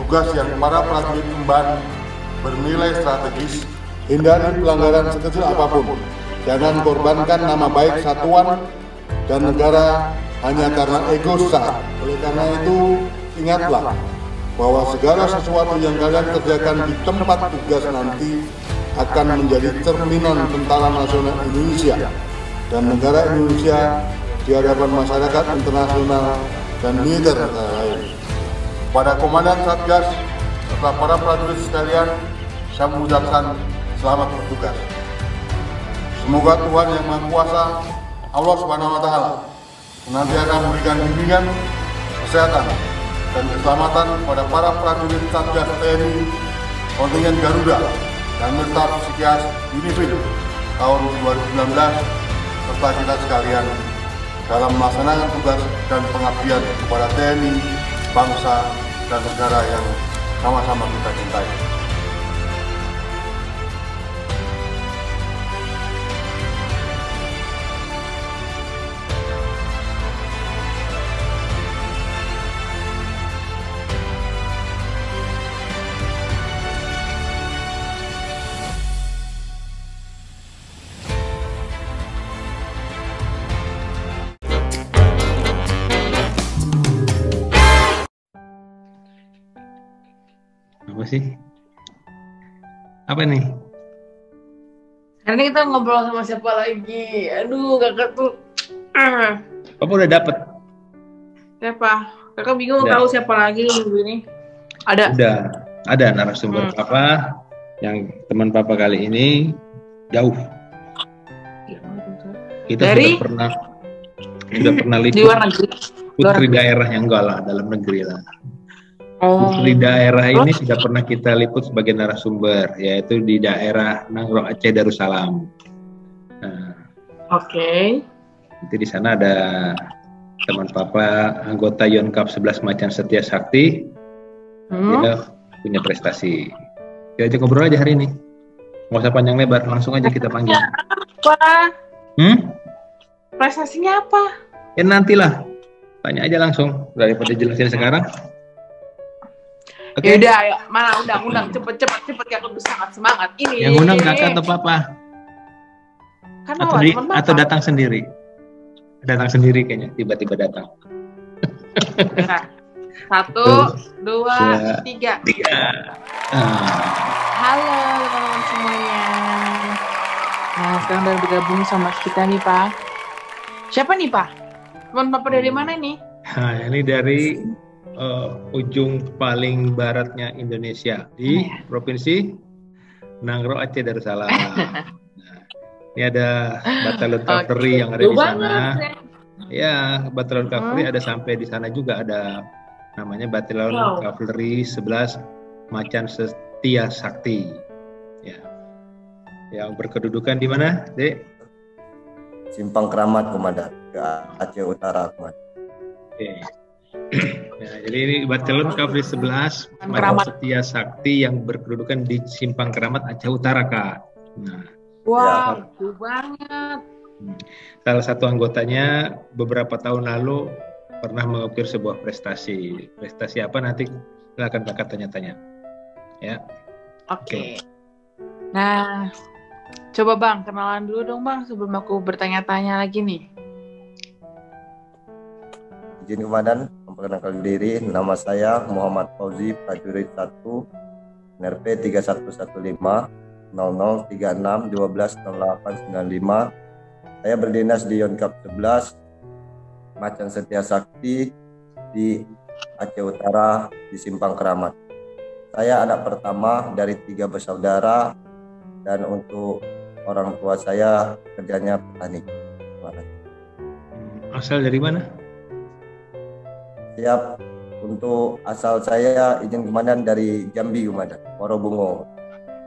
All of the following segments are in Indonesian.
tugas yang para prajurit emban bernilai strategis. Hindari pelanggaran sekecil apapun. Jangan korbankan nama baik satuan dan negara hanya karena ego sesaat. Oleh karena itu, ingatlah bahwa segala sesuatu yang kalian kerjakan di tempat tugas nanti akan menjadi cerminan tentara nasional Indonesia dan negara Indonesia di hadapan masyarakat internasional dan militer negara lain. Pada Komandan Satgas serta para prajurit sekalian, saya mengucapkan selamat bertugas. Semoga Tuhan Yang Maha Kuasa, Allah Subhanahu wa Ta'ala, senantiasa memberikan bimbingan, kesehatan, dan keselamatan kepada para prajurit Satgas TNI, kontingen Garuda, dan Staf Psikias Unifil tahun 2019, serta kita sekalian dalam melaksanakan tugas dan pengabdian kepada TNI, bangsa, dan negara yang sama-sama kita cintai. Apa sih? Apa nih? Hari ini kita ngobrol sama siapa lagi? Aduh, kakak tuh. Papa udah dapet? Siapa? Kakak bingung Udah. tahu siapa lagi minggu ini. Ada. Udah. Ada narasumber Papa yang teman Papa kali ini jauh. Kita Dari? sudah pernah Di liput luar negeri. putri daerah yang enggak lah, dalam negeri lah. Oh. Putri daerah ini sudah pernah kita liput sebagai narasumber, yaitu di daerah Nangro Aceh Darussalam. Nah, Oke. nanti di sana ada teman Papa, anggota Yonkap 11 Macan Setia Sakti. Dia punya prestasi. Kita ajak ngobrol aja hari ini. Nggak usah panjang lebar, langsung aja kita panggil. Apa? Ya Prestasinya apa? nantilah, tanya aja langsung daripada jelasin sekarang. Oke. Yaudah, ayo. Mana undang cepet ya, aku udah sangat semangat ini. Yang undang kakak atau Papa? Kan Atau datang sendiri? Datang sendiri kayaknya, tiba-tiba datang. Nah, 1, 2, 3. Halo teman-teman semuanya. Nah, sekarang udah bergabung sama kita nih, Pak. Siapa nih, Pak? Teman Papa dari mana nih? Nah, ini dari ujung paling baratnya Indonesia di Provinsi Nangro Aceh Darussalam. Nah, ini ada Batalion Cavalry yang ada di sana. Ya, Batalion Cavalry ada sampai di sana juga, ada namanya Batalion Cavalry 11 Macan Setia Sakti. Ya. Yang berkedudukan di mana, Dek? Simpang Keramat, Komandan, ke Aceh Utara, Komandan. Oke. Ya, jadi ini Batalion Cavalry 11 Macan Setia Sakti yang berkedudukan di Simpang Keramat Aceh Utara, Kak. Nah, wow, ya. Banget. Salah satu anggotanya beberapa tahun lalu pernah mengukir sebuah prestasi. Prestasi apa nanti silakan kakak tanya-tanya. Ya. Oke. Nah, coba Bang, kenalan dulu dong Bang sebelum aku bertanya-tanya lagi nih. Izin Komandan, memperkenalkan diri, nama saya Muhammad Fauzi, prajurit 1, NRP 3115 0036 12 08 95. Saya berdinas di Yonkap 11 Macan Setia Sakti di Aceh Utara di Simpang Keramat. Saya anak pertama dari 3 bersaudara dan untuk orang tua saya kerjanya petani. Asal dari mana? Siap. Untuk asal saya izin Komandan dari Jambi, Komandan, Morobungo.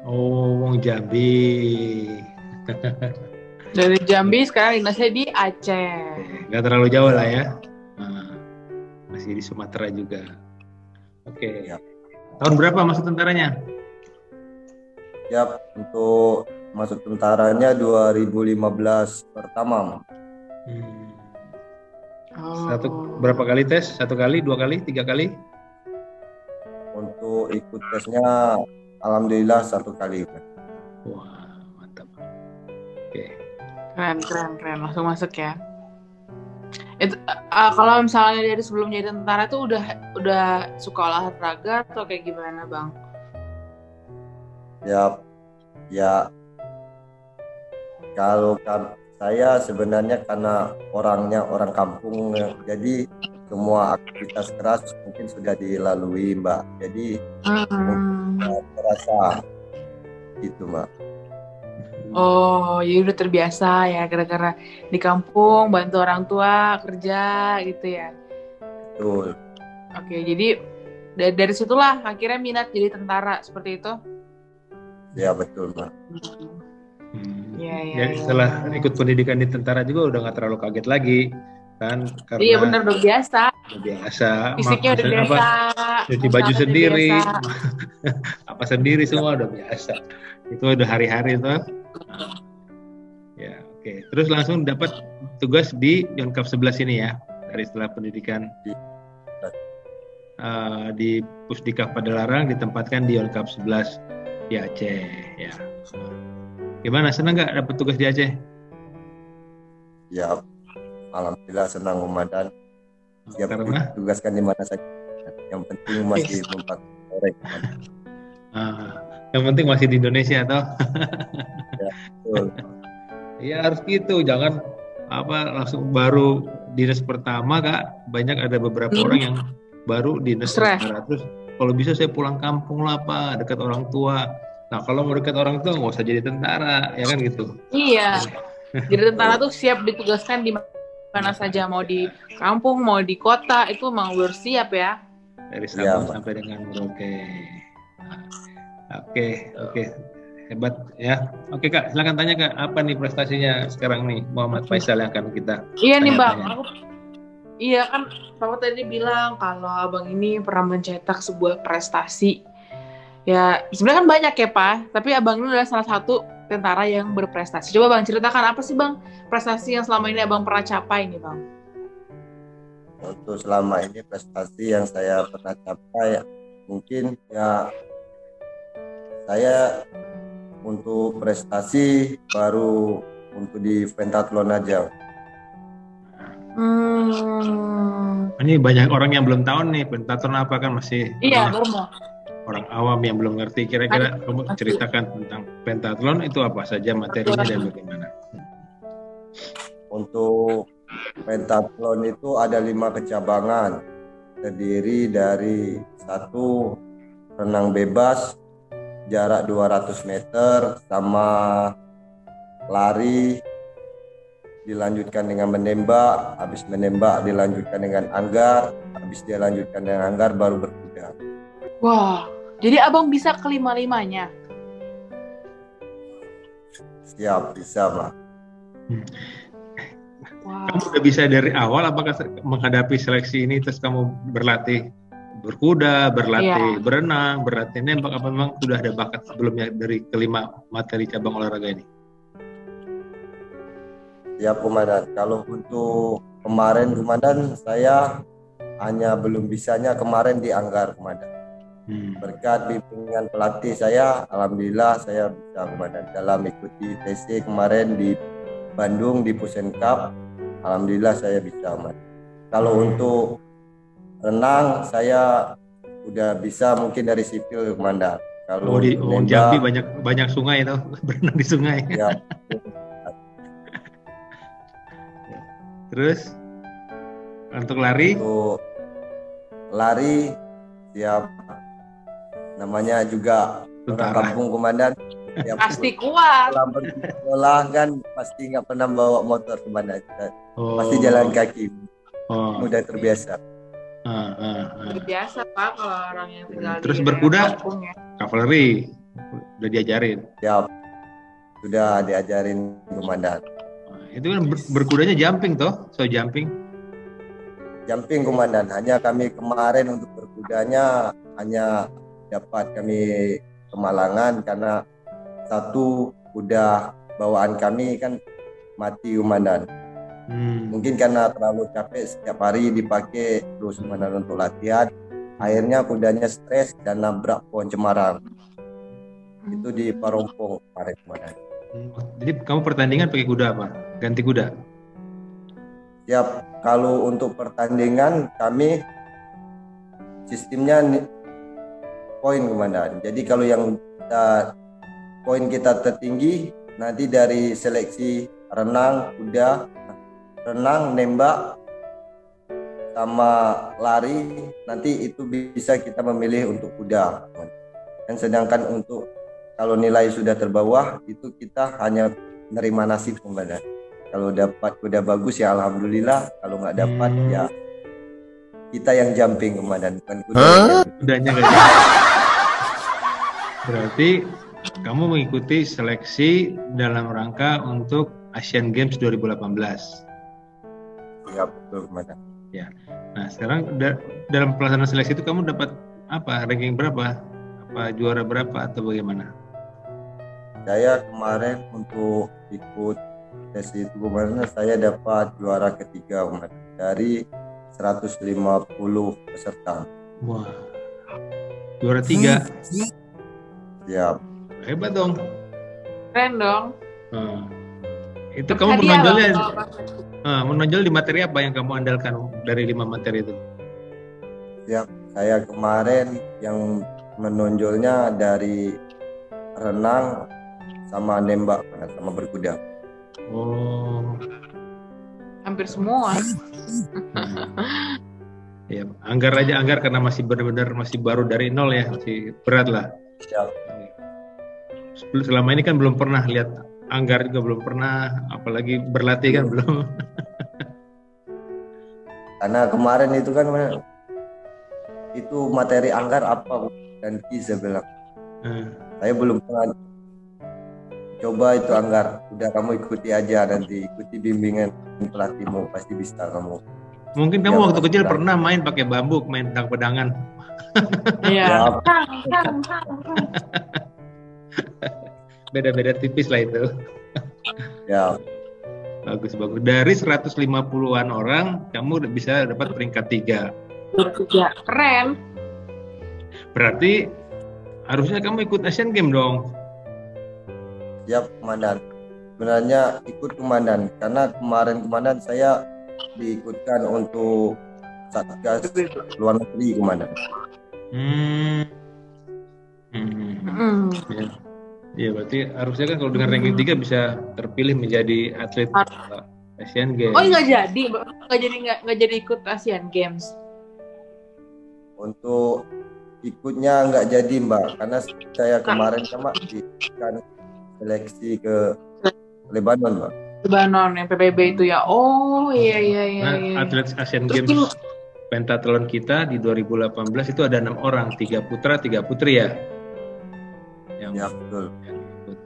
Oh, wong Jambi. Dari Jambi, sekarang dinasnya di Aceh. Nggak terlalu jauh lah ya. Nah, masih di Sumatera juga. Oke. Ya. Tahun berapa masuk tentaranya? Siap. Untuk masuk tentaranya 2015 pertama. Berapa kali tes? 1 kali, 2 kali, 3 kali? untuk ikut tesnya alhamdulillah 1 kali. Wah, mantap. Oke. Keren. Langsung masuk ya. Itu kalau misalnya dari sebelum jadi tentara tuh udah suka olahraga atau kayak gimana, Bang? Ya kalau saya sebenarnya karena orangnya orang kampung, jadi semua aktivitas keras mungkin sudah dilalui, Mbak. Jadi mungkin terasa gitu, Mbak. Oh, ya udah terbiasa ya gara-gara di kampung bantu orang tua kerja gitu ya. Betul. Oke, jadi dari situlah akhirnya minat jadi tentara seperti itu. Ya betul, Mbak. Ya. Setelah ikut pendidikan di tentara juga udah nggak terlalu kaget lagi kan, karena Iya benar, udah biasa. Fisiknya udah biasa. Cuci baju sendiri, apa sendiri semua udah biasa. Itu udah hari-hari tuh. Ya, oke. Terus langsung dapat tugas di Yonkap 11 ini ya, dari setelah pendidikan di Pusdikaf Padalarang ditempatkan di Yonkap 11 di Aceh ya. Gimana, senang nggak dapat tugas di Aceh? Ya, alhamdulillah senang, Komandan. Siap ditugaskan di mana saja. Yang penting masih mempak korek. Yang penting masih di Indonesia toh. Ya, betul. Ya harus gitu, jangan langsung baru dinas pertama, Kak. Banyak ada beberapa orang yang baru dinas tentara, terus kalau bisa saya pulang kampung lah, Pak, dekat orang tua. Nah, kalau mau dekat orang tua nggak usah jadi tentara, ya kan gitu. Iya. Jadi tentara tuh siap ditugaskan di mana saja, mau di kampung, mau di kota, itu memang harus siap ya. Dari Sabang sampai dengan Merauke. Oke. Hebat ya. Oke, Kak, silakan tanya, Kak. Apa nih prestasinya sekarang nih Muhammad Faisal yang akan kita Iya nih, Bang. Iya kan, Papa tadi bilang kalau Abang ini pernah mencetak sebuah prestasi. Ya, sebenarnya kan banyak ya, Pak. Tapi Abang ini adalah salah satu tentara yang berprestasi. Coba Bang ceritakan apa sih, Bang, prestasi yang selama ini Abang pernah capai nih, Bang? Untuk selama ini prestasi yang saya pernah capai, mungkin ya saya untuk prestasi baru untuk di pentathlon aja. Ini banyak orang yang belum tahu nih pentathlon apa, kan masih orang awam yang belum ngerti. Kira-kira kamu ceritakan tentang pentathlon itu apa saja materinya dan bagaimana? Untuk pentathlon itu ada 5 kecabangan, terdiri dari 1 renang bebas jarak 200 meter, sama lari dilanjutkan dengan menembak, habis menembak dilanjutkan dengan anggar, habis dilanjutkan dengan anggar baru berkuda. Wah, jadi Abang bisa kelima-limanya? Siap, bisa, Pak. Wow. Kamu udah bisa dari awal, apakah menghadapi seleksi ini terus kamu berlatih berkuda, berlatih berenang, berlatih nembak, apa memang sudah ada bakat sebelumnya dari kelima materi cabang olahraga ini? Ya, Komandan. Kalau untuk kemarin, Komandan, saya hanya belum bisanya kemarin di anggar, Komandan. Berkat bimbingan pelatih saya, alhamdulillah saya bisa, Komandan. Dalam ikuti TC kemarin di Bandung di Pusenkap, alhamdulillah saya bisa, Komandan. Kalau untuk renang saya udah bisa mungkin dari sipil, Komandan. Kalau di Jambi banyak sungai itu, berenang di sungai. Ya. Terus untuk lari? Untuk lari siap, namanya juga orang kampung, Komandan. Ya, pasti kuat. Sekolah kan pasti nggak pernah bawa motor, Komandan. Pasti jalan kaki. Udah terbiasa. Terbiasa, Pak, kalau orang yang tinggal terus di berkuda, kampung ya. Kavaleri udah diajarin? Ya, sudah diajarin, Komandan. Itu kan berkudanya jumping toh, jumping. Jumping, Komandan. Hanya kami kemarin untuk berkudanya hanya dapat kami kemalangan karena 1 kuda bawaan kami kan mati, Komandan. Mungkin karena terlalu capek setiap hari dipakai terus, Komandan, untuk latihan. akhirnya kudanya stres dan nabrak pohon cemara. Itu di Parompo kemarin. Jadi kamu pertandingan pakai kuda apa? Ganti kuda? Siap. Kalau untuk pertandingan kami sistemnya poin komandan. Jadi kalau yang poin kita tertinggi nanti dari seleksi renang, kuda, renang, nembak, sama lari, nanti itu bisa kita memilih untuk kuda. Dan sedangkan untuk kalau nilai sudah terbawah itu kita hanya menerima nasib komandan. Kalau dapat kuda bagus ya alhamdulillah, kalau nggak dapat ya kita yang jumping komandan, bukan kuda. Kudanya nggak jadi. Berarti kamu mengikuti seleksi dalam rangka untuk Asian Games 2018. Ya betul komandan. Ya. Nah sekarang dalam pelaksanaan seleksi itu kamu dapat apa? Ranking berapa? Apa juara berapa atau bagaimana? Saya kemarin untuk ikut tes itu kemarin saya dapat juara ketiga komandan dari 150 peserta. Wah, juara 3. Siap. Hebat dong. Keren dong. Itu kamu menonjol di materi apa yang kamu andalkan dari 5 materi itu? Siap. Saya kemarin yang menonjolnya dari renang sama nembak sama berkuda. Oh, Hampir semua. ya, Anggar karena masih benar-benar masih baru dari nol ya, masih berat lah. Siap. Selama ini kan belum pernah lihat Anggar juga belum pernah, apalagi berlatih kan belum. Karena kemarin itu kan itu materi Anggar apa dan saya bilang. Saya belum pernah coba itu Anggar, udah kamu ikuti aja, nanti ikuti bimbingan pelatihmu pasti bisa kamu. Mungkin kamu waktu kecil pernah main pakai bambu, main pedang-pedangan. Iya. Beda-beda tipis lah itu. Ya. Bagus. Dari 150-an orang, kamu bisa dapat peringkat 3. Keren. Berarti harusnya kamu ikut Asian Games dong. Siap komandan. Sebenarnya ikut komandan karena kemarin komandan saya diikutkan untuk Satgas luar negeri komandan. Ya berarti harusnya kan kalau dengan ranking 3 bisa terpilih menjadi atlet Asian Games. Oh nggak jadi ikut Asian Games. Untuk ikutnya nggak jadi Mbak, karena saya kemarin sama diikutkan seleksi ke Lebanon Mbak. Lebanon yang PBB itu ya. Oh iya. Atlet Asian Games pentathlon kita di 2018 itu ada 6 orang, 3 putra 3 putri ya. Ya betul. Yang ikut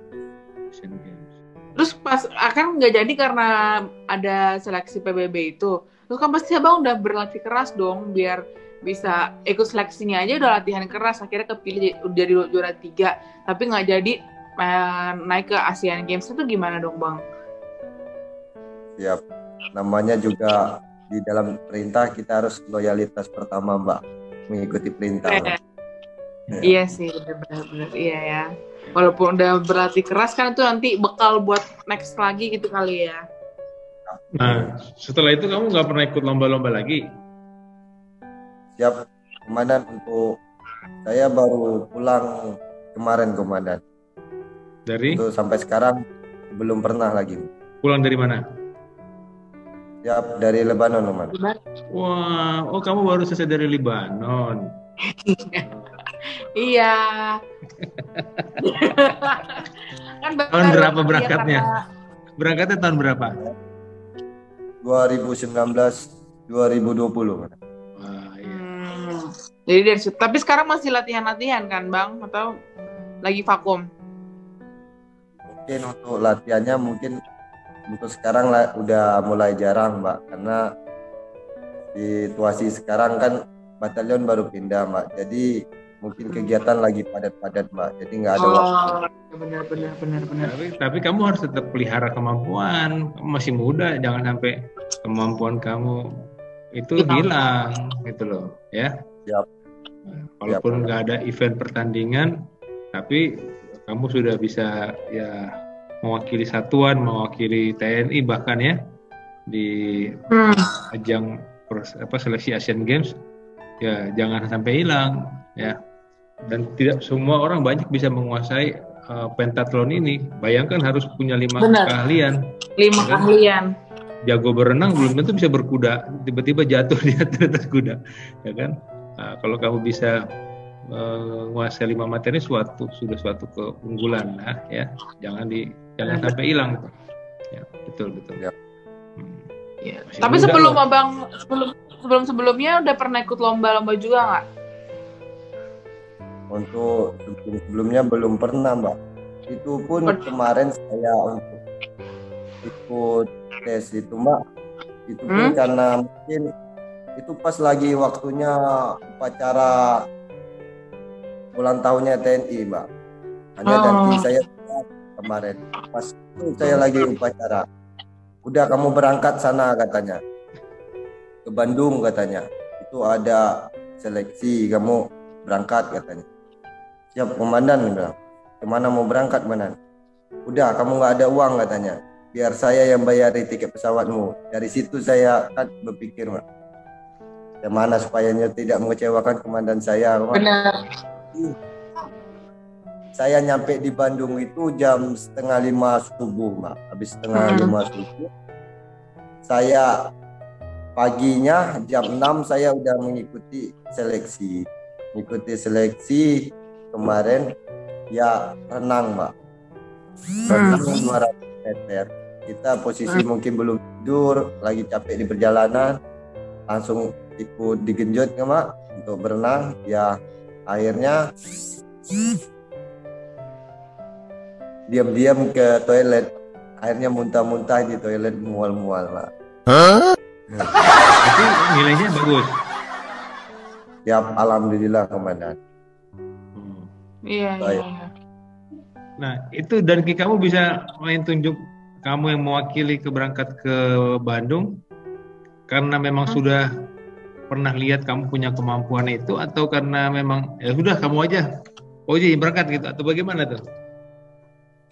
Asian Games. Terus pas akan nggak jadi karena ada seleksi PBB itu. Terus kan pasti abang udah berlatih keras dong biar bisa ikut seleksinya aja udah latihan keras, akhirnya kepilih jadi juara 3 tapi nggak jadi naik ke Asian Games. Itu gimana dong bang? Siap, namanya juga di dalam perintah kita harus loyalitas pertama Mbak, mengikuti perintah. Iya sih, benar-benar iya ya. Walaupun udah berlatih keras kan itu nanti bekal buat next lagi gitu kali ya. Nah, setelah itu kamu nggak pernah ikut lomba-lomba lagi? Siap, komandan. Untuk saya baru pulang kemarin komandan. Dari? Untuk sampai sekarang belum pernah lagi. Pulang dari mana? Siap, dari Lebanon komandan. Wah, oh kamu baru selesai dari Lebanon. Iya. Kan tahun berapa berangkatnya? Berangkatnya tahun berapa? 2019, 2020. Wah, iya. Jadi dari situ. Tapi sekarang masih latihan-latihan kan bang? Atau lagi vakum? Mungkin untuk latihannya mungkin untuk sekarang udah mulai jarang Mbak, karena situasi sekarang kan batalion baru pindah Mbak, jadi mungkin kegiatan lagi padat-padat Mbak, jadi nggak ada waktu. Benar. Tapi kamu harus tetap pelihara kemampuan. Kamu masih muda, jangan sampai kemampuan kamu itu hilang, gitu loh, ya. Siap. Walaupun nggak ada event pertandingan, tapi kamu sudah bisa ya mewakili satuan, mewakili TNI bahkan ya di ajang seleksi Asian Games. Ya jangan sampai hilang ya. Dan tidak semua orang banyak bisa menguasai pentathlon ini. Bayangkan harus punya 5 keahlian. 5 keahlian. Jago berenang belum tentu bisa berkuda, tiba-tiba jatuh di atas kuda, ya kan? Nah, kalau kamu bisa menguasai 5 materi sudah suatu keunggulan lah, ya. Jangan sampai hilang. Ya, betul. Ya. Ya. Tapi sebelum abang sebelumnya udah pernah ikut lomba-lomba juga nggak? Untuk sebelumnya belum pernah, Mbak. Itu pun kemarin saya untuk ikut tes itu, Mbak. Itu pun karena mungkin itu pas lagi waktunya upacara ulang tahunnya TNI, Mbak. Hanya nanti saya kemarin pas itu saya lagi upacara. Udah kamu berangkat sana katanya. Ke Bandung katanya. Itu ada seleksi, kamu berangkat katanya. Siap komandan bilang. Kemana mau berangkat, Komandan? Udah kamu nggak ada uang katanya. Biar saya yang bayari tiket pesawatmu. Dari situ saya kan berpikir, Mbak. Yang mana supaya tidak mengecewakan komandan saya, Mbak. Benar. Saya nyampe di Bandung itu jam 4:30 subuh, Mbak. Habis 4:30 subuh. Saya paginya jam 6 saya udah mengikuti seleksi. Kemarin ya renang, Mbak. Renang 200 meter. Kita posisi mungkin belum tidur, lagi capek di perjalanan. Langsung ikut digenjot ya, Mbak, untuk berenang. Ya akhirnya diam-diam ke toilet. Akhirnya muntah-muntah di toilet, mual-mual, Mbak. Tapi nilainya bagus. Ya alhamdulillah, Komandan. Iya. Nah, itu dan kamu bisa main tunjuk kamu yang mewakili keberangkat ke Bandung karena memang sudah pernah lihat kamu punya kemampuan itu atau karena memang ya sudah kamu aja yang berangkat gitu atau bagaimana tuh?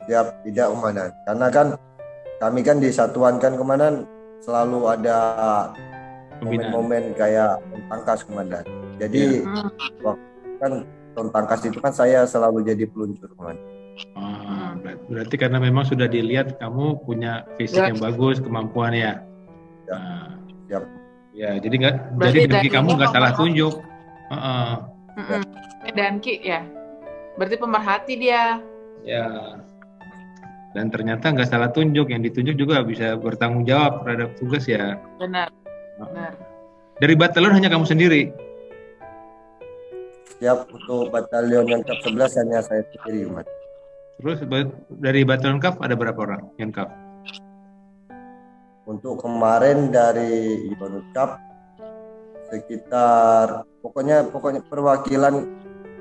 Ya, tidak, Komandan. Karena kan kami kan di satuan kan, Komandan, selalu ada momen-momen kayak tangkas, Komandan. Jadi waktu kan tangkas itu kan saya selalu jadi peluncur, Komandan. Berarti karena memang sudah dilihat kamu punya fisik yang bagus, kemampuan ya. Siap. Ya, jadi bagi kamu nggak salah tunjuk. Dan Ki ya, berarti pemerhati dia. Ya. Dan ternyata nggak salah tunjuk, yang ditunjuk juga bisa bertanggung jawab terhadap tugas ya. Benar. Dari batalion hanya kamu sendiri? Siap, untuk batalion yang Kap 11 hanya saya sendiri, Mas. Terus dari batalion Kap ada berapa orang yang Kap? Untuk kemarin dari Ibanut Kap sekitar pokoknya perwakilan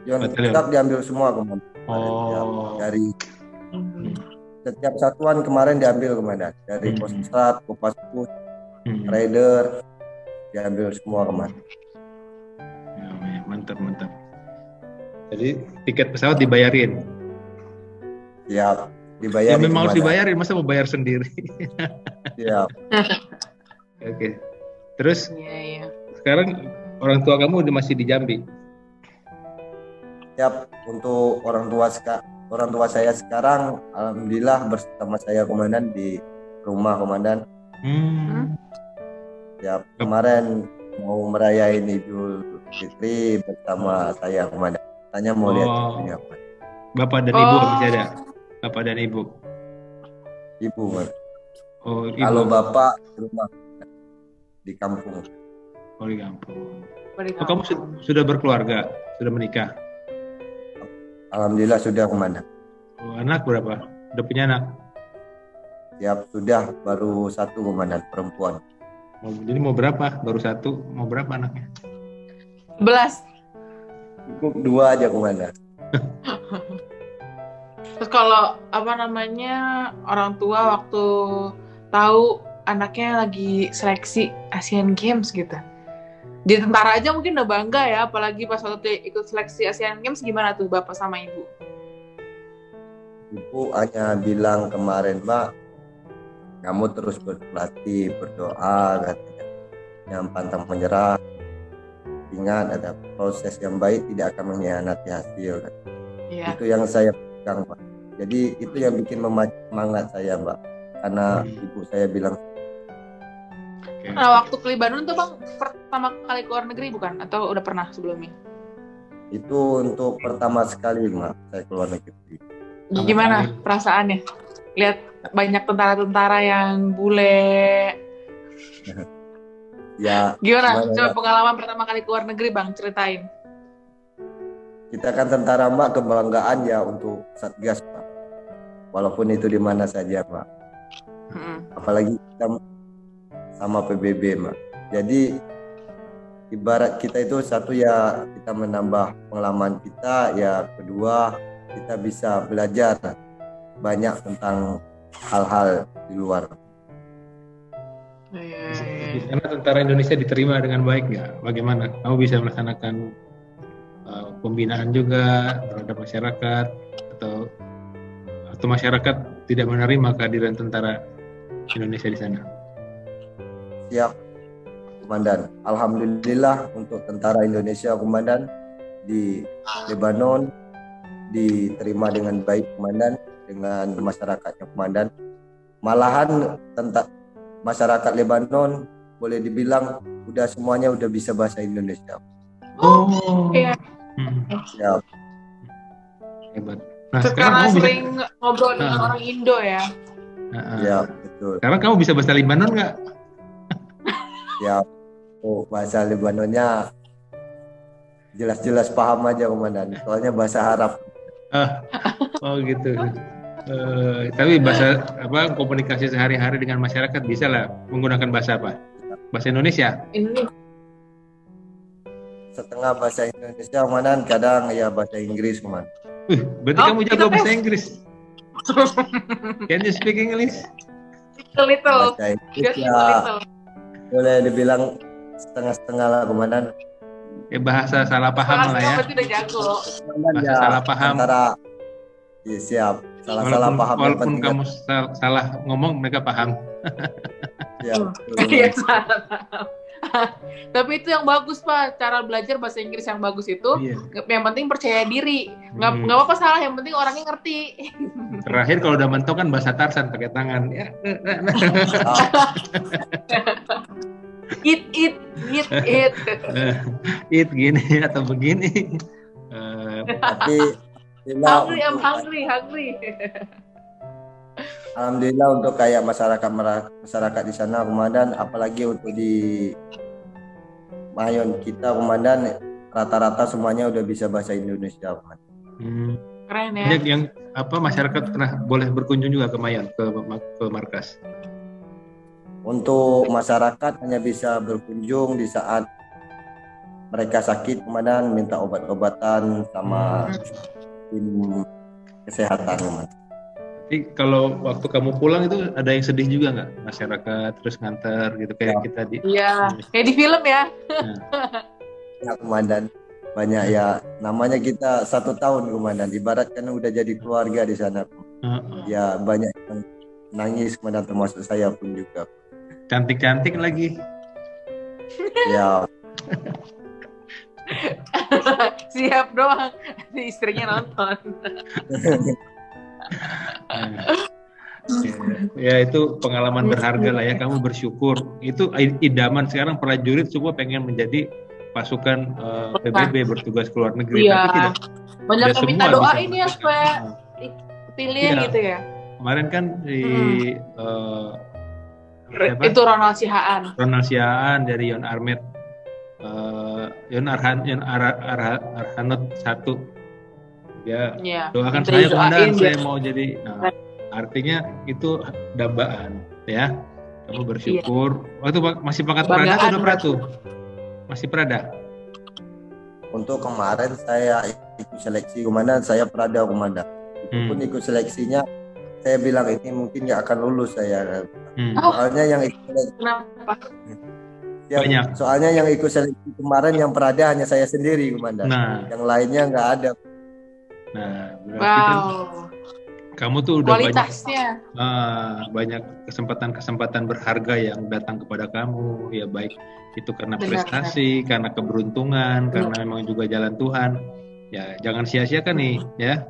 Ibanut Kap diambil semua kemarin. Dari setiap satuan kemarin diambil, Komandan. Dari Posstrat, Kopassus, Raider diambil semua kemarin. Ya, mantap. Jadi tiket pesawat dibayarin? Ya, dibayarin. Ya memang harus dibayarin, masa mau bayar sendiri? Ya. Oke. Terus sekarang orang tua kamu masih di Jambi? Siap, untuk orang tua saya sekarang alhamdulillah bersama saya, Komandan, di rumah, Komandan. Ya, kemarin mau merayain Idul Fitri bersama saya, Komandan. Tanya mau lihat cucunya. Bapak dan Ibu masih ada? Bapak dan Ibu? Ibu, Mas. Ibu. Kalau Bapak di rumah, di kampung. Di kampung. Kamu sudah berkeluarga? Sudah menikah? Alhamdulillah sudah, Komandan. Anak berapa? Udah punya anak? Siap, sudah. Baru 1, Komandan, perempuan. Jadi mau berapa? Baru 1, mau berapa anaknya? 11. Cukup 2 aja, Komandan. Terus kalau orang tua waktu tahu anaknya lagi seleksi Asian Games gitu, Di tentara aja mungkin udah bangga ya, apalagi pas waktu ikut seleksi Asian Games. Gimana tuh Bapak sama Ibu? Ibu hanya bilang kemarin, Mbak, kamu terus berlatih, berdoa, katanya. Jangan pantang menyerah. Ingat ada proses yang baik tidak akan mengkhianati hasil. Iya. Itu yang saya pegang, Pak. Jadi itu yang bikin semangat saya, Mbak. Karena ibu saya bilang. Nah, waktu ke Libanon tuh Bang pertama kali ke luar negeri bukan? Atau udah pernah sebelumnya? Itu untuk pertama sekali, Mbak, saya keluar negeri. Gimana perasaannya? Lihat banyak tentara-tentara yang bule. Ya. Gimana? Coba pengalaman pertama kali ke luar negeri, Bang, ceritain. Kita kan tentara, Mbak, kebanggaan ya untuk Satgas, Pak. Walaupun itu di mana saja, Pak. Apalagi kita sama PBB, Mbak. Jadi ibarat kita itu satu ya kita menambah pengalaman kita, ya kedua kita bisa belajar banyak tentang hal-hal di luar. Di sana tentara Indonesia diterima dengan baik nggak? Bagaimana? Kamu bisa melaksanakan pembinaan juga terhadap masyarakat atau masyarakat tidak menerima kehadiran tentara Indonesia di sana? Siap, Komandan. Alhamdulillah untuk tentara Indonesia, Komandan, di Lebanon diterima dengan baik, Komandan, dengan masyarakatnya, Komandan. Malahan masyarakat Lebanon boleh dibilang semuanya udah bisa bahasa Indonesia. Oh, iya. Siap. Hebat. Nah, karena sering ngobrol dengan orang Indo ya. Ya, betul. Sekarang kamu bisa bahasa Lebanon nggak? Ya, bahasa Lebanonnya jelas-jelas paham aja, Komandan. Soalnya bahasa Arab. Oh gitu. Tapi bahasa komunikasi sehari-hari dengan masyarakat bisa lah menggunakan bahasa apa? Bahasa Indonesia? Setengah bahasa Indonesia, Komandan. Kadang ya bahasa Inggris, Komandan. Berarti kamu jago bahasa Inggris? Can you speak English? Little. Bahasa Inggris ya boleh dibilang setengah-setengah lah, Komandan. Bahasa salah paham lah ya. Udah jago. Bahasa salah paham. Iya, siap. Salah paham. Walaupun kamu salah ngomong, mereka paham. Iya, salah paham. Tapi itu yang bagus, Pak. Cara belajar bahasa Inggris yang bagus itu, yang penting percaya diri. Nggak apa-apa salah, yang penting orangnya ngerti. Terakhir kalau udah mentok kan bahasa Tarsan pakai tangan. Ya. Eat gini atau begini. Tapi I'm hungry. Alhamdulillah untuk kayak masyarakat di sana, Komandan, apalagi untuk di Mayon kita, Komandan, rata-rata semuanya udah bisa bahasa Indonesia, Komandan. Keren ya. Banyak yang masyarakat pernah boleh berkunjung juga ke Mayon, ke markas. Untuk masyarakat hanya bisa berkunjung di saat mereka sakit, Komandan, minta obat-obatan sama tim kesehatan, Komandan. Jadi kalau waktu kamu pulang itu ada yang sedih juga nggak? Masyarakat terus nganter gitu kayak kita di. Iya, kayak di film ya. Ya, Komandan. Banyak ya, namanya kita 1 tahun, Komandan. Ibarat kan udah jadi keluarga di sana. Ya banyak yang nangis, Komandan, termasuk saya pun juga. Cantik-cantik lagi. Ya. Siap doang, istrinya nonton. Ya itu pengalaman berharga lah ya, kamu bersyukur. Itu idaman sekarang prajurit semua pengen menjadi pasukan PBB bertugas ke luar negeri. Iya. Tapi tidak. Banyak yang minta doain ya supaya pilih gitu ya. Kemarin kan di itu Ronald Sihaan dari Yon Armet, Yon Arhanot 1. Ya, doakan saya, Komandan, saya mau jadi. Nah, artinya itu dambaan ya. Kamu bersyukur. Waktu masih pangkat Prada atau udah Pratu? Masih Prada. Untuk kemarin saya ikut seleksi, Komandan, saya Prada, Komandan. Itu pun ikut seleksinya, saya bilang ini mungkin nggak akan lulus saya. Soalnya yang ikut Banyak. Soalnya yang ikut seleksi kemarin yang berada hanya saya sendiri, Komandan. Nah, Yang lainnya nggak ada. nah berarti kan kamu tuh udah kualitasnya banyak kesempatan-kesempatan berharga yang datang kepada kamu, ya baik itu karena prestasi, karena keberuntungan, karena memang juga jalan Tuhan. Ya jangan sia-siakan nih, ya.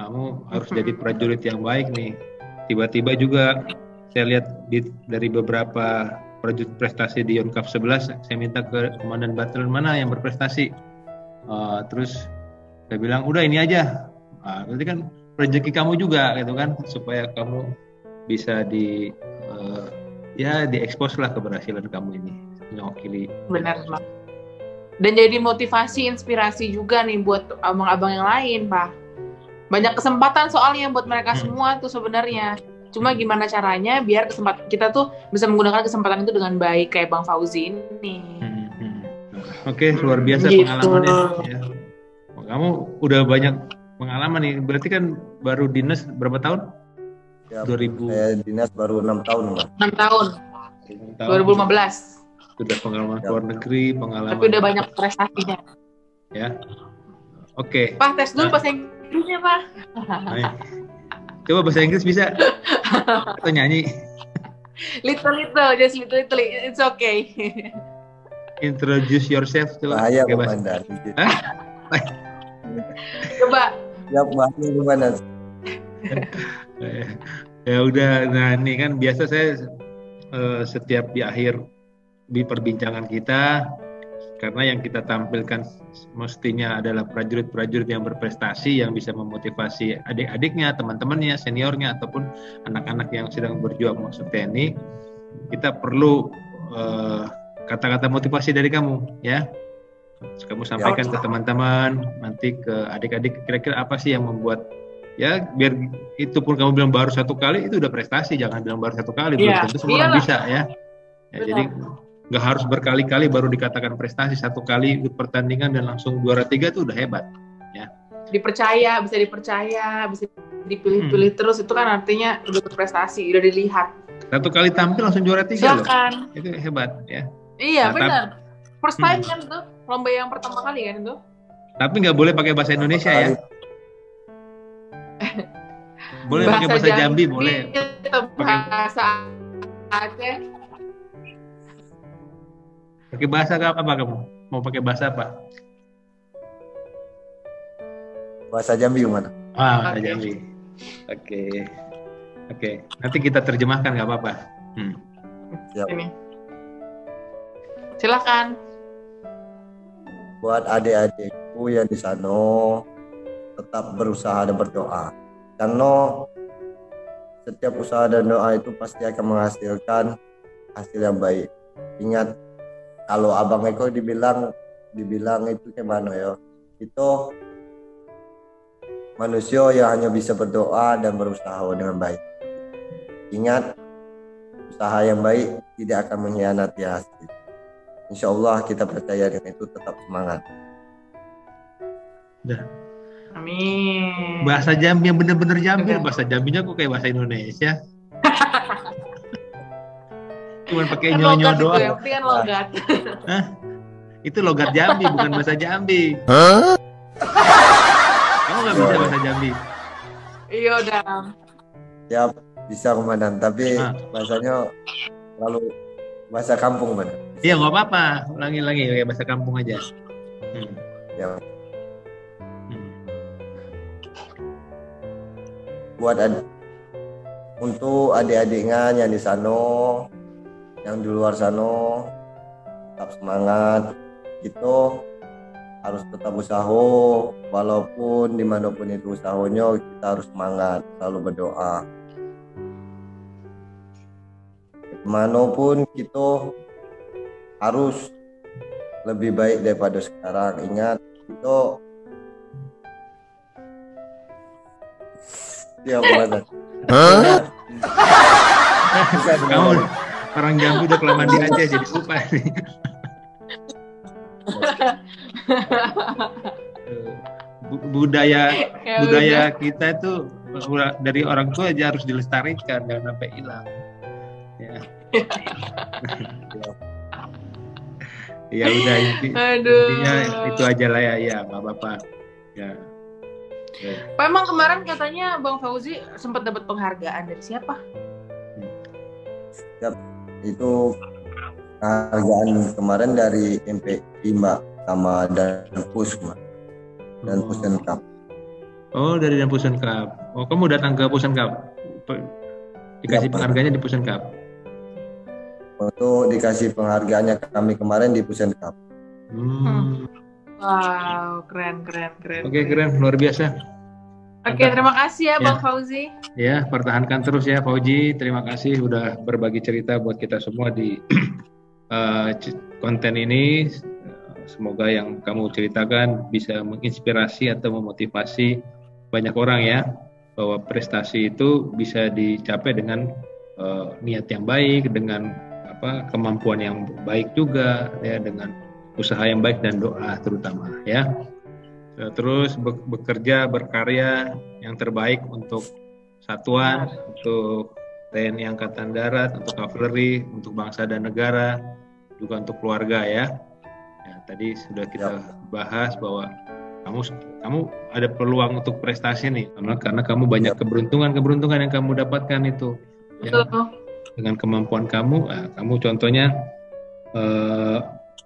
Kamu harus jadi prajurit yang baik nih. Tiba-tiba juga saya lihat dari beberapa prajurit prestasi di Yonkap 11, saya minta ke komandan batalion mana yang berprestasi. Terus saya bilang udah ini aja. Berarti kan rezeki kamu juga gitu kan, supaya kamu bisa diekspos lah keberhasilan kamu ini mewakili. Benar Pak. Dan jadi motivasi, inspirasi juga nih buat abang-abang yang lain Pak. Banyak kesempatan soalnya buat mereka semua tuh sebenarnya. Cuma gimana caranya biar kita tuh bisa menggunakan kesempatan itu dengan baik kayak Bang Fauzi ini. Oke, luar biasa gitu. Pengalamannya. Ya. Kamu udah banyak pengalaman nih. Berarti kan baru dinas berapa tahun? Ya, 2000. Saya dinas baru 6 tahun, Mas. 6 tahun. 2015. Sudah pengalaman luar negeri, pengalaman. Tapi udah banyak prestasinya. Ya. Oke. Pak, tes dulu bahasa Inggrisnya, Pak. Coba bahasa Inggris bisa? Atau nyanyi? Little, just little, it's okay. Introduce yourself coba. Bahaya, Komandan. Coba. Ya, bahaya, Komandan. Ya udah, nah ini kan biasa saya setiap di akhir di perbincangan kita, karena yang kita tampilkan mestinya adalah prajurit-prajurit yang berprestasi, yang bisa memotivasi adik-adiknya, teman-temannya, seniornya, ataupun anak-anak yang sedang berjuang masuk TNI. Kita perlu kata-kata motivasi dari kamu, ya. Kamu sampaikan ke teman-teman, nanti ke adik-adik, kira-kira apa sih yang membuat, ya biar itu pun kamu bilang baru 1 kali, itu udah prestasi, jangan bilang baru 1 kali, belum tentu semua orang bisa, ya. Jadi nggak harus berkali-kali baru dikatakan prestasi. 1 kali ikut pertandingan dan langsung juara 3 itu udah hebat, ya. Dipercaya, bisa dipilih-pilih terus, itu kan artinya udah berprestasi, udah dilihat. 1 kali tampil langsung juara 3 loh, itu hebat, ya. Iya, benar. First time kan tuh, lomba yang pertama kali kan itu. Tapi nggak boleh pakai bahasa Indonesia ya. Boleh pakai bahasa Jambi, boleh. Bahasa Aceh. Pakai bahasa apa kamu? Mau pakai bahasa apa? Bahasa Jambi mana? Bahasa Jambi. Oke. Nanti kita terjemahkan, nggak apa-apa. Siap. Ini. Silakan. Buat adik-adikku yang di sana, tetap berusaha dan berdoa. Karena setiap usaha dan doa itu pasti akan menghasilkan hasil yang baik. Ingat, kalau Abang Eko dibilang itu gimana ya? Itu manusia yang hanya bisa berdoa dan berusaha dengan baik. Ingat, usaha yang baik tidak akan mengkhianati hasil. Insya Allah kita percaya dengan itu, tetap semangat. Udah. Amin. Bahasa Jambi yang bener-bener Jambi, bahasa Jambinya kok kayak bahasa Indonesia. Cuman pakai nyonyo doang. Yang penting kan logat. Hah? Itu logat Jambi, bukan bahasa Jambi. Kamu nggak bisa bahasa Jambi? Iya udah. Ya bisa, Komandan, tapi bahasanya lalu bahasa kampung, Komandan. Iya, nggak apa-apa. Ulangi kayak bahasa kampung aja. Ya. Buat untuk adik-adiknya yang di sana, yang di luar sana, tetap semangat. Itu harus tetap usaha, walaupun dimanapun itu usahanya, kita harus semangat, selalu berdoa. Dimanapun kita harus lebih baik daripada sekarang. Ingat, itu ya benar. Kamu orang Jambi udah kelamaan di Aceh jadi lupa nih. budaya kita itu dari orang tua aja harus dilestarikan, jangan sampai hilang. Ya. Ya udah Aduh. intinya itu aja lah ya nggak apa-apa. Ya. Pak, emang kemarin katanya Bang Fauzi sempat dapat penghargaan dari siapa? Itu penghargaan kemarin dari MPI Mbak sama Danpus Mbak. Dan Pusenkap. Oh, dari dan Pusenkap. Oh, kamu datang ke Pusenkap? Dikasih penghargaannya di Pusenkap? Untuk dikasih penghargaannya kami kemarin di Pusenkap. Wow, keren. Oke, keren, luar biasa. Oke, terima kasih ya Bang Fauzi. Ya, pertahankan terus ya Fauzi. Terima kasih udah berbagi cerita buat kita semua di konten ini. Semoga yang kamu ceritakan bisa menginspirasi atau memotivasi banyak orang ya, bahwa prestasi itu bisa dicapai dengan niat yang baik, dengan kemampuan yang baik juga ya, dengan usaha yang baik dan doa terutama ya. Terus bekerja, berkarya yang terbaik untuk satuan, untuk TNI Angkatan Darat, untuk kavaleri, untuk bangsa dan negara, juga untuk keluarga ya. Tadi sudah kita bahas bahwa kamu ada peluang untuk prestasi nih, karena kamu banyak keberuntungan yang kamu dapatkan itu. Ya. Dengan kemampuan kamu, kamu contohnya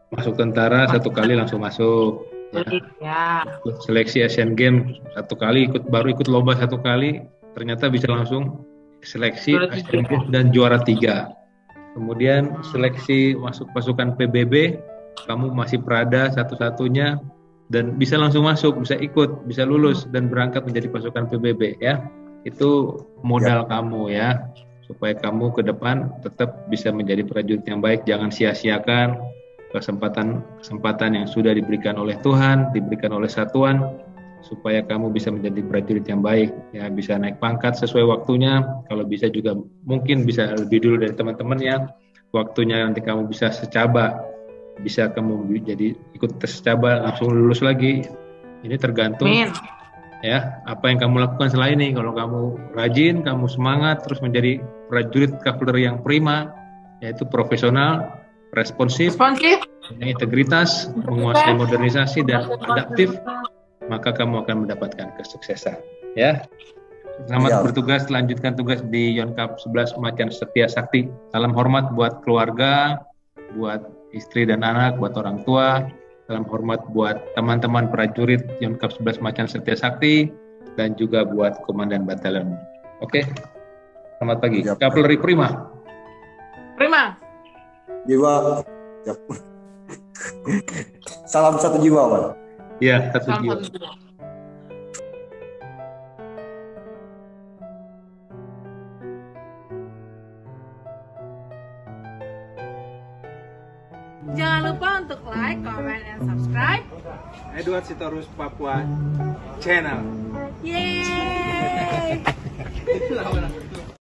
masuk tentara 1 kali langsung masuk. Ya. Seleksi Asian Games 1 kali, baru ikut lomba 1 kali, ternyata bisa langsung seleksi Asian Games dan juara 3. Kemudian seleksi masuk pasukan PBB, kamu masih Prada satu-satunya dan bisa langsung masuk, bisa ikut, bisa lulus dan berangkat menjadi pasukan PBB ya. Itu modal kamu ya, supaya kamu ke depan tetap bisa menjadi prajurit yang baik. Jangan sia-siakan kesempatan yang sudah diberikan oleh Tuhan, diberikan oleh satuan, supaya kamu bisa menjadi prajurit yang baik ya, bisa naik pangkat sesuai waktunya. Kalau bisa juga mungkin bisa lebih dulu dari teman-teman ya, waktunya nanti kamu bisa secaba, bisa kamu jadi ikut tes secaba langsung lulus lagi. Ini tergantung ya apa yang kamu lakukan selain ini. Kalau kamu rajin, kamu semangat terus menjadi prajurit kavaleri yang prima, yaitu profesional, responsif, integritas, menguasai modernisasi dan adaptif, maka kamu akan mendapatkan kesuksesan ya. Selamat bertugas, lanjutkan tugas di Yonkap 11 Macan Setia Sakti. Salam hormat buat keluarga, buat istri dan anak, buat orang tua. Salam hormat buat teman-teman prajurit Yonkap 11 Macan Setia Sakti dan juga buat komandan batalion. Oke. Selamat pagi. Kavaleri prima. Jiwa. Salam satu jiwa, Pak. Iya, satu jiwa. Jangan lupa untuk like, comment, and subscribe Edward Sitorus Papua Channel. Yeay!